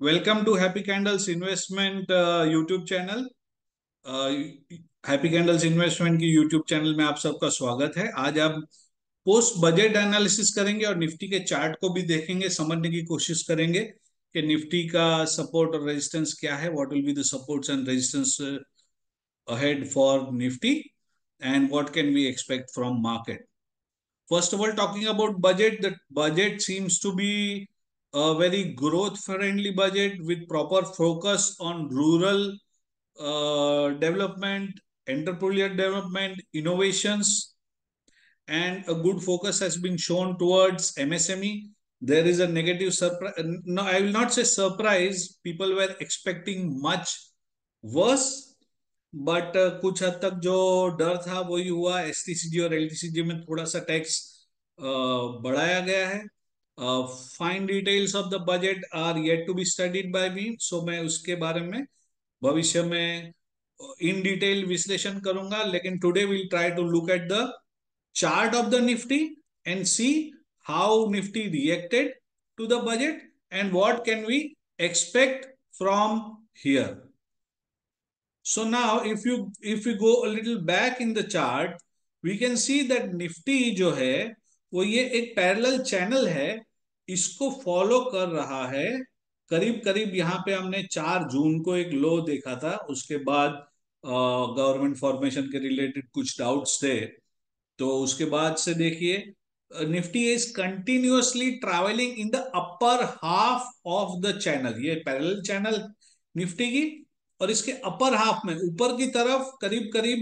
Welcome to Happy Candles Investment YouTube channel. Happy Candles Investment की YouTube channel में आप सबका स्वागत है। आज आप पोस्ट बजट एनालिसिस करेंगे और निफ्टी के चार्ट को भी देखेंगे, समझने की कोशिश करेंगे कि निफ्टी का सपोर्ट और रेजिस्टेंस क्या है, what will be the supports and resistance ahead for Nifty and what can we expect from market. First of all, talking about budget, the budget seems to be a very growth friendly budget with proper focus on rural development, entrepreneurial development, innovations, and a good focus has been shown towards MSME. There is a negative surprise. No, I will not say surprise. People were expecting much worse, but कुछ हद तक जो डर था वही हुआ। STCG और LTCG में थोड़ा सा टैक्स बढ़ाया गया है। Fine details of the budget are yet to be studied by me, so मैं उसके बारे में भविष्य में इन डिटेल विश्लेषण करूंगा। लेकिन today will try to look at the chart of the Nifty and see how Nifty reacted to the budget and what can we expect from here. So now if you go a little back in the chart, we can see that Nifty जो है वो ये एक parallel channel है, इसको follow कर रहा है। करीब करीब यहाँ पे हमने 4 जून को एक लो देखा था, उसके बाद गवर्नमेंट फॉर्मेशन के रिलेटेड कुछ डाउट्स थे, तो उसके बाद से देखिए Nifty is continuously travelling in the upper half of the channel. ये पैरेलल चैनल निफ्टी की, और इसके अपर हाफ में ऊपर की तरफ करीब करीब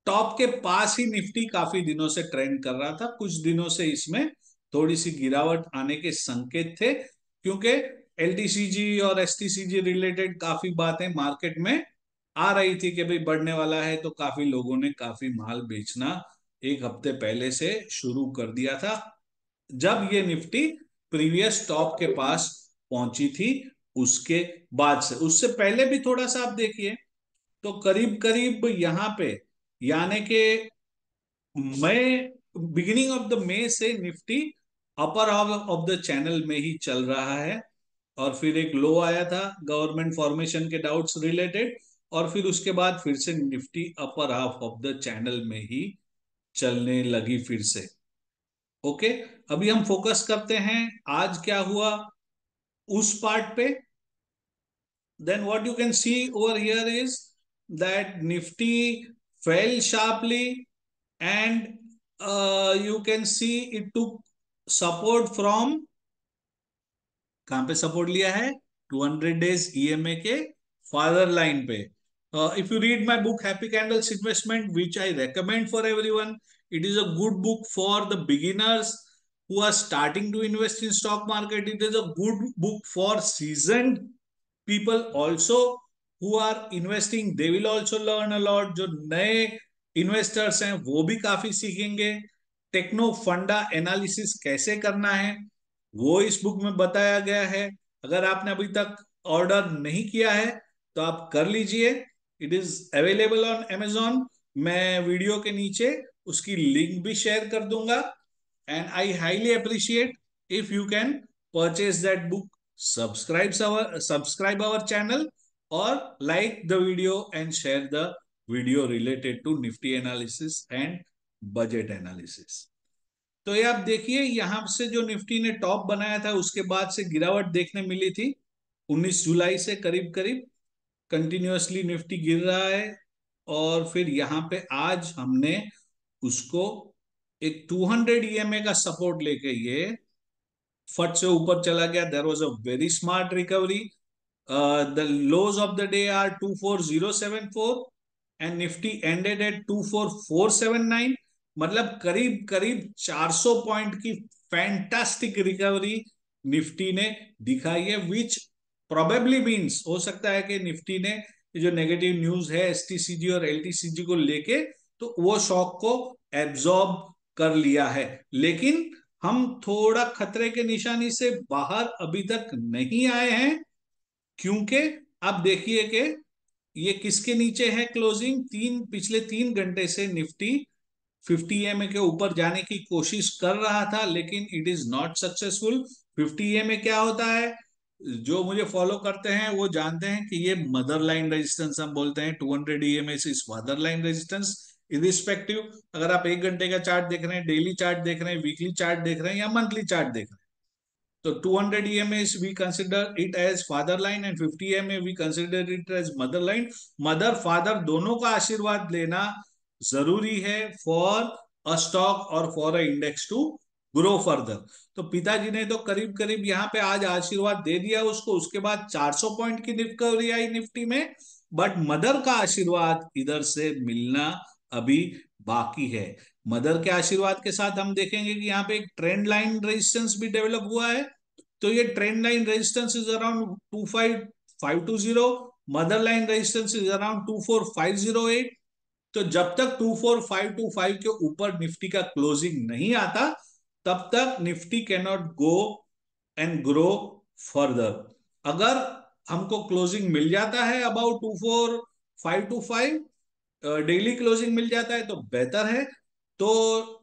टॉप के पास ही निफ्टी काफी दिनों से ट्रेंड कर रहा था। कुछ दिनों से इसमें थोड़ी सी गिरावट आने के संकेत थे, क्योंकि एलटीसीजी और एसटीसीजी रिलेटेड काफी बातें मार्केट में आ रही थी कि भाई बढ़ने वाला है, तो काफी लोगों ने काफी माल बेचना एक हफ्ते पहले से शुरू कर दिया था, जब ये निफ्टी प्रीवियस टॉप के पास पहुंची थी। उसके बाद से, उससे पहले भी थोड़ा सा आप देखिए तो करीब करीब यहां पे, यानी कि मई, बिगिनिंग ऑफ द मई से Nifty upper half of the channel में ही चल रहा है। और फिर एक लो आया था गवर्नमेंट फॉर्मेशन के डाउट्स रिलेटेड, और फिर उसके बाद फिर से Nifty upper half of the channel में ही चलने लगी फिर से। ओके, अभी हम फोकस करते हैं आज क्या हुआ उस पार्ट पे। then what you can see over here is that Nifty fell sharply, and you can see it took support from, कहां पे सपोर्ट लिया है, 200 डेज ईएमए के फादर लाइन पे। if you read my book Happy Candles Investment, which I recommend for everyone, it is a good book for the beginners who are starting to invest in stock market. It is a good book for seasoned people also who are investing. They will also learn a lot. जो नए investors हैं वो भी काफी सीखेंगे। Techno फंडा analysis कैसे करना है वो इस बुक में बताया गया है। अगर आपने अभी तक ऑर्डर नहीं किया है तो आप कर लीजिए। It is available on Amazon। मैं वीडियो के नीचे उसकी लिंक भी शेयर कर दूंगा, and I highly appreciate if you can purchase that book, subscribe our channel, or like the video and share the video related to Nifty analysis and budget analysis. तो ये आप देखिए, यहां से जो निफ्टी ने टॉप बनाया था उसके बाद से गिरावट देखने मिली थी 19 जुलाई से करीब करीब कंटिन्यूअसली निफ्टी गिर रहा है। और फिर यहां पे आज हमने उसको एक 200 ईएमए का सपोर्ट लेके ये फट से ऊपर चला गया। There was a very smart recovery. The lows of the day are 24074 and Nifty ended at 24479, मतलब करीब करीब 400 पॉइंट की फैंटास्टिक रिकवरी निफ्टी ने दिखाई है, विच प्रोबेबली मीन्स, हो सकता है कि निफ्टी ने जो नेगेटिव न्यूज है एसटीसीजी और एलटीसीजी को लेके, तो वो शॉक को एब्जॉर्ब कर लिया है। लेकिन हम थोड़ा खतरे के निशानी से बाहर अभी तक नहीं आए हैं, क्योंकि आप देखिए कि ये किसके नीचे है क्लोजिंग। पिछले 3 घंटे से निफ्टी 50 ईएमए के ऊपर जाने की कोशिश कर रहा था, लेकिन it is not successful. 50 EMA क्या होता है? जो मुझे फॉलो करते हैं वो जानते हैं कि ये मदर लाइन रेजिस्टेंस हम बोलते हैं, 200 EMA इस मदर लाइन रेजिस्टेंस। इरिस्पेक्टिव अगर आप 1 घंटे का चार्ट देख रहे हैं, डेली चार्ट देख रहे हैं, वीकली चार्ट देख रहे हैं या मंथली चार्ट देख रहे हैं, तो 200 EMA we consider it as father line and 50 EMA we consider it as mother line. Mother father दोनों का आशीर्वाद लेना जरूरी है फॉर अ स्टॉक और for a index to grow further. तो पिताजी ने तो करीब करीब यहाँ पे आज आशीर्वाद दे दिया उसको, उसके बाद 400 पॉइंट की रिकवरी आई निफ्टी में, बट मदर का आशीर्वाद इधर से मिलना अभी बाकी है। मदर के आशीर्वाद के साथ हम देखेंगे कि यहाँ पे एक ट्रेंड लाइन रेजिस्टेंस भी डेवलप हुआ है। तो ये trend line resistance is around 25520, mother line resistance is around 24508। तो जब तक 24525 के ऊपर निफ्टी का क्लोजिंग नहीं आता, तब तक Nifty can not go and grow further. अगर हमको क्लोजिंग मिल जाता है अबाउट 24525, डेली क्लोजिंग मिल जाता है तो बेहतर है। तो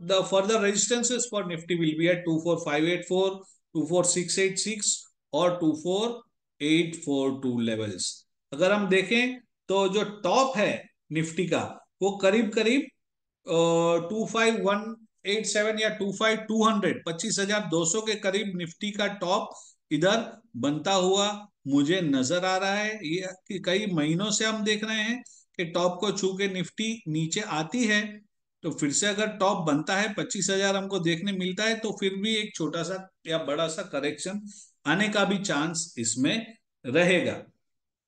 the further resistances for Nifty will be at 24584, 24686 और 24842 लेवल्स। अगर हम देखें तो जो टॉप है निफ्टी का वो करीब करीब 25187 या 25200, 25,200 के करीब निफ्टी का टॉप इधर बनता हुआ मुझे नजर आ रहा है। ये कि कई महीनों से हम देख रहे हैं कि टॉप को छू के निफ्टी नीचे आती है, तो फिर से अगर टॉप बनता है 25,000 हमको देखने मिलता है, तो फिर भी एक छोटा सा या बड़ा सा करेक्शन आने का भी चांस इसमें रहेगा।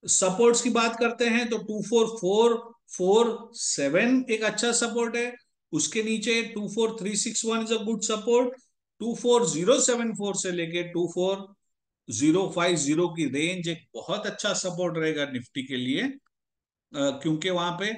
सपोर्ट्स की बात करते हैं तो 24447 एक अच्छा सपोर्ट है, उसके नीचे 24361 इज अ गुड सपोर्ट, 24074 से लेके 24050 की रेंज एक बहुत अच्छा सपोर्ट रहेगा निफ्टी के लिए, क्योंकि वहां पे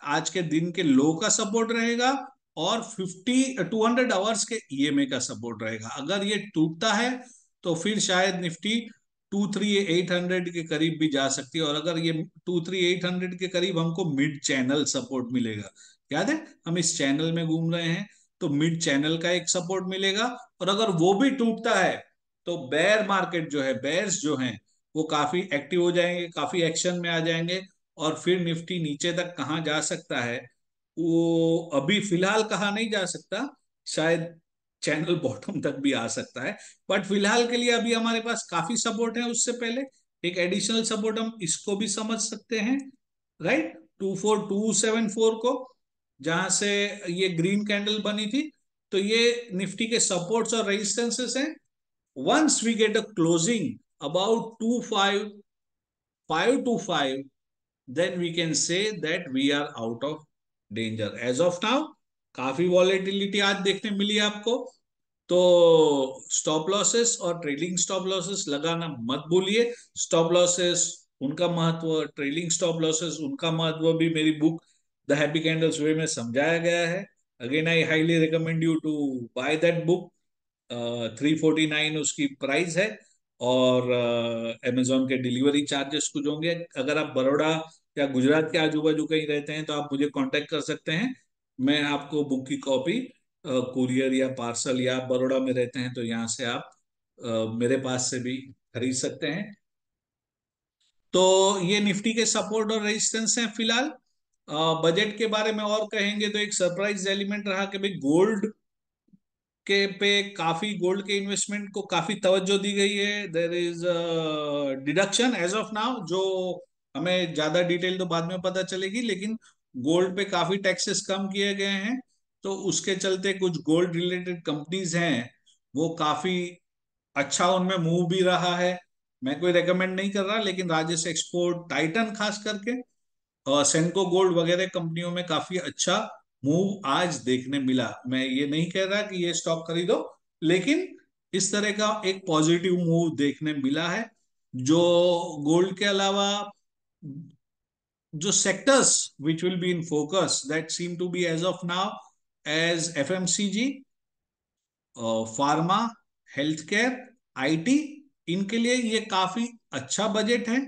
आज के दिन के लो का सपोर्ट रहेगा और 200 आवर्स के ईएमए का सपोर्ट रहेगा। अगर ये टूटता है तो फिर शायद निफ्टी 23800 के करीब भी जा सकती है, और अगर ये 23800 के करीब हमको मिड चैनल सपोर्ट मिलेगा, याद है हम इस चैनल में घूम रहे हैं, तो मिड चैनल का एक सपोर्ट मिलेगा। और अगर वो भी टूटता है तो बेयर मार्केट जो है, बेयर्स जो हैं वो काफी एक्टिव हो जाएंगे, काफी एक्शन में आ जाएंगे, और फिर निफ्टी नीचे तक कहाँ जा सकता है वो अभी फिलहाल कहा नहीं जा सकता, शायद चैनल बॉटम तक भी आ सकता है। बट फिलहाल के लिए अभी हमारे पास काफी सपोर्ट है, उससे पहले एक एडिशनल सपोर्ट हम इसको भी समझ सकते हैं, राइट, 24274 को, जहां से ये ग्रीन कैंडल बनी थी। तो ये निफ्टी के सपोर्ट्स और रेजिस्टेंसेस हैं। Once we get a closing about 25525, then we can say that we are out of danger as of now। काफी वॉलेटिलिटी आज देखने मिली आपको, तो स्टॉप लॉसेस और ट्रेलिंग स्टॉप लॉसेस लगाना मत भूलिए। स्टॉप लॉसेस उनका महत्व, ट्रेलिंग स्टॉप लॉसेस उनका महत्व भी मेरी book the happy candles Way में समझाया गया है। Again I highly recommend you to buy that book. 349 उसकी प्राइस है, और अमेजोन के डिलीवरी चार्जेस कुछ होंगे। अगर आप बड़ौदा या गुजरात के आजू बाजू कहीं रहते हैं तो आप मुझे कांटेक्ट कर सकते हैं, मैं आपको बुक की कॉपी कुरियर या पार्सल, या आप बड़ौदा में रहते हैं तो यहाँ से आप मेरे पास से भी खरीद सकते हैं। तो ये निफ्टी के सपोर्ट और रेजिस्टेंस हैं फिलहाल। बजट के बारे में और कहेंगे तो एक सरप्राइज एलिमेंट रहा कि भाई गोल्ड के पे काफी, गोल्ड के इन्वेस्टमेंट को काफी तवज्जो दी गई है। There is deduction as of now, जो हमें ज्यादा डिटेल तो बाद में पता चलेगी, लेकिन गोल्ड पे काफी टैक्सेस कम किए गए हैं। तो उसके चलते कुछ गोल्ड रिलेटेड कंपनीज हैं वो काफी अच्छा उनमें मूव भी रहा है। मैं कोई रेकमेंड नहीं कर रहा, लेकिन राजेश एक्सपोर्ट, टाइटन खास करके, सेंको गोल्ड वगैरह कंपनियों में काफी अच्छा मूव आज देखने मिला। मैं ये नहीं कह रहा कि ये स्टॉक खरीदो, लेकिन इस तरह का एक पॉजिटिव मूव देखने मिला है। जो गोल्ड के अलावा जो sectors which will be in focus that seem to be as of now as FMCG, pharma, health care, IT, इनके लिए ये काफी अच्छा बजट है।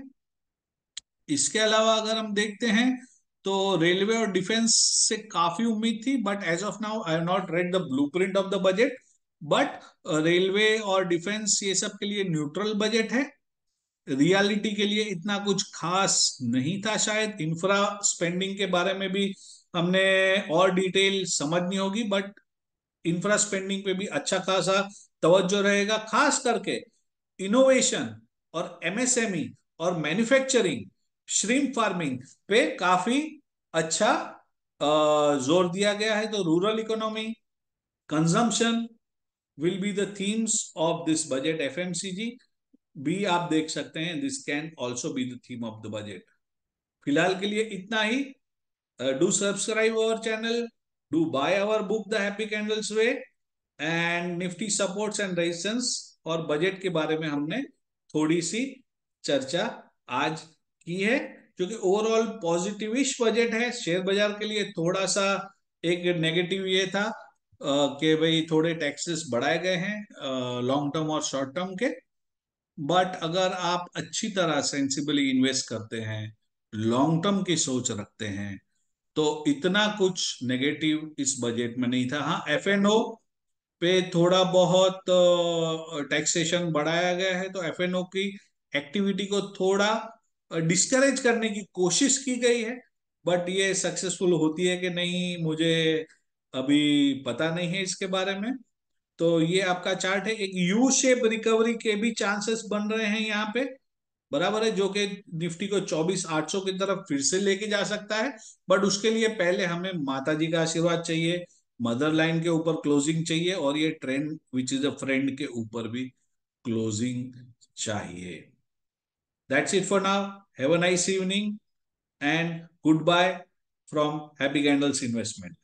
इसके अलावा अगर हम देखते हैं तो रेलवे और डिफेंस से काफी उम्मीद थी, but as of now I have not read the blueprint of the budget. But railway और डिफेंस ये सब के लिए न्यूट्रल बजट है। रियलिटी के लिए इतना कुछ खास नहीं था शायद। इंफ्रा स्पेंडिंग के बारे में भी हमने और डिटेल समझनी होगी, बट इंफ्रा स्पेंडिंग पे भी अच्छा खासा तवज्जो रहेगा, खास करके इनोवेशन और एमएसएमई और मैन्युफैक्चरिंग, श्रिम्प फार्मिंग पे काफी अच्छा जोर दिया गया है। तो rural economy, consumption will be the themes of this budget. FMCG भी आप देख सकते हैं, this can also be the theme of the budget. फिलहाल के लिए इतना ही। Do subscribe our channel, do buy our book the happy candles way and Nifty supports and resistance. और बजट के बारे में हमने थोड़ी सी चर्चा आज की है, क्योंकि ओवरऑल पॉजिटिविश बजट है। शेयर बाजार के लिए थोड़ा सा एक नेगेटिव ये था कि भाई थोड़े टैक्सेस बढ़ाए गए हैं लॉन्ग टर्म और शॉर्ट टर्म के। बट अगर आप अच्छी तरह सेंसिबली इन्वेस्ट करते हैं, लॉन्ग टर्म की सोच रखते हैं, तो इतना कुछ नेगेटिव इस बजट में नहीं था। हाँ, एफएनओ पे थोड़ा बहुत टैक्सेशन बढ़ाया गया है, तो एफएनओ की एक्टिविटी को थोड़ा डिस्करेज करने की कोशिश की गई है। बट ये सक्सेसफुल होती है कि नहीं, मुझे अभी पता नहीं है इसके बारे में। तो ये आपका चार्ट है, एक यू शेप रिकवरी के भी चांसेस बन रहे हैं यहाँ पे, बराबर है, जो कि निफ्टी को 24,800 की तरफ फिर से लेके जा सकता है। बट उसके लिए पहले हमें माता जी का आशीर्वाद चाहिए, मदर लाइन के ऊपर क्लोजिंग चाहिए, और ये trend which is a friend के ऊपर भी क्लोजिंग चाहिए। That's it for now. Have a nice evening and good bye from Happy Candles investment.